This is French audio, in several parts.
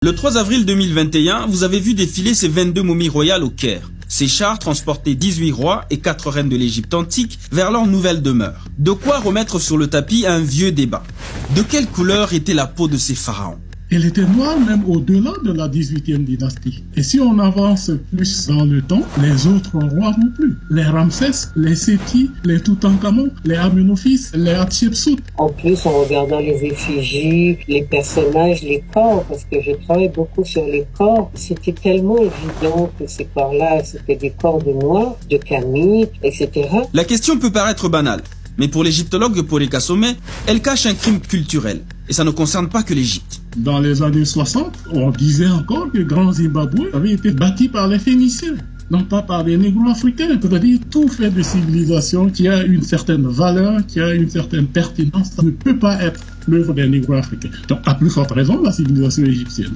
Le 3 avril 2021, vous avez vu défiler ces 22 momies royales au Caire. Ces chars transportaient 18 rois et 4 reines de l'Égypte antique vers leur nouvelle demeure. De quoi remettre sur le tapis un vieux débat. De quelle couleur était la peau de ces pharaons? Elle était noire même au-delà de la 18e dynastie. Et si on avance plus dans le temps, les autres rois non plus. Les Ramsès, les Séti, les Toutankhamon, les Amenophis, les Hatshepsut. En plus, en regardant les effigies, les personnages, les corps, parce que je travaille beaucoup sur les corps, c'était tellement évident que ces corps-là, c'était des corps de Noir, de Camille, etc. La question peut paraître banale, mais pour l'égyptologue Paulé Kassomé, elle cache un crime culturel. Et ça ne concerne pas que l'Égypte. Dans les années 60, on disait encore que le Grand Zimbabwe avait été bâti par les Phéniciens, non pas par les Négro-Africains. C'est-à-dire tout fait de civilisation qui a une certaine valeur, qui a une certaine pertinence, ça ne peut pas être l'œuvre des Négro-Africains. Donc, à plus forte raison, la civilisation égyptienne.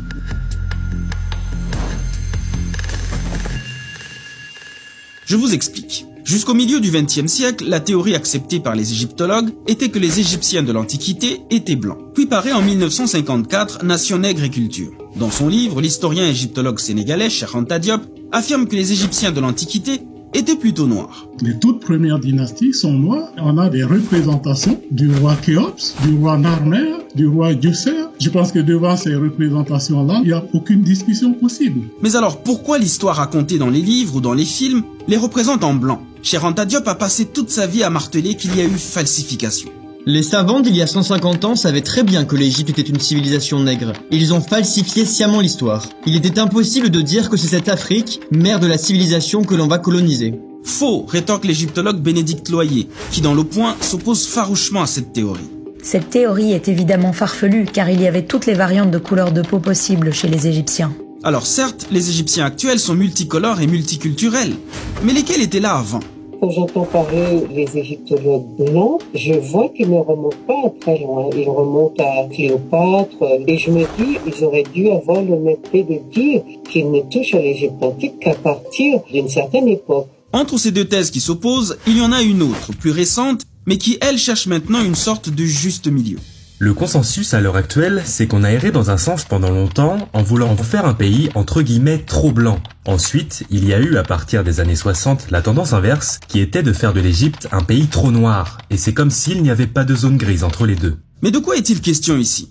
Je vous explique. Jusqu'au milieu du XXe siècle, la théorie acceptée par les égyptologues était que les Égyptiens de l'Antiquité étaient blancs. Puis paraît en 1954 Nation nègre et culture. Dans son livre, l'historien égyptologue sénégalais Cheikh Anta Diop affirme que les Égyptiens de l'Antiquité étaient plutôt noirs. Les toutes premières dynasties sont noires. On a des représentations du roi Khéops, du roi Narmer, du roi Djoser. Je pense que devant ces représentations-là, il n'y a aucune discussion possible. Mais alors, pourquoi l'histoire racontée dans les livres ou dans les films les représente en blanc? Cheikh Anta Diop a passé toute sa vie à marteler qu'il y a eu falsification. Les savants d'il y a 150 ans savaient très bien que l'Égypte était une civilisation nègre. Ils ont falsifié sciemment l'histoire. Il était impossible de dire que c'est cette Afrique, mère de la civilisation, que l'on va coloniser. Faux, rétorque l'égyptologue Bénédicte Loyer, qui dans Le Point s'oppose farouchement à cette théorie. Cette théorie est évidemment farfelue, car il y avait toutes les variantes de couleurs de peau possibles chez les Égyptiens. Alors certes, les Égyptiens actuels sont multicolores et multiculturels, mais lesquels étaient là avant? Quand j'entends parler les égyptologues blancs, je vois qu'ils ne remontent pas très loin. Ils remontent à Cléopâtre et je me dis, ils auraient dû avoir l'honnêteté de dire qu'ils ne touchent à l'Égypte antique qu'à partir d'une certaine époque. Entre ces deux thèses qui s'opposent, il y en a une autre, plus récente, mais qui, elle, cherche maintenant une sorte de juste milieu. Le consensus à l'heure actuelle, c'est qu'on a erré dans un sens pendant longtemps en voulant en faire un pays entre guillemets trop blanc. Ensuite, il y a eu à partir des années 60 la tendance inverse qui était de faire de l'Égypte un pays trop noir. Et c'est comme s'il n'y avait pas de zone grise entre les deux. Mais de quoi est-il question ici?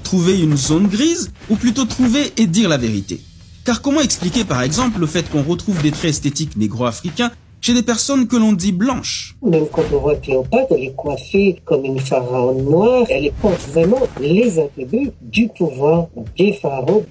Trouver une zone grise ou plutôt trouver et dire la vérité? Car comment expliquer par exemple le fait qu'on retrouve des traits esthétiques négro-africains chez des personnes que l'on dit blanches? Même quand on voit Cléopâtre, elle est coiffée comme une pharaon noire, elle porte vraiment les attributs du pouvoir des pharaons.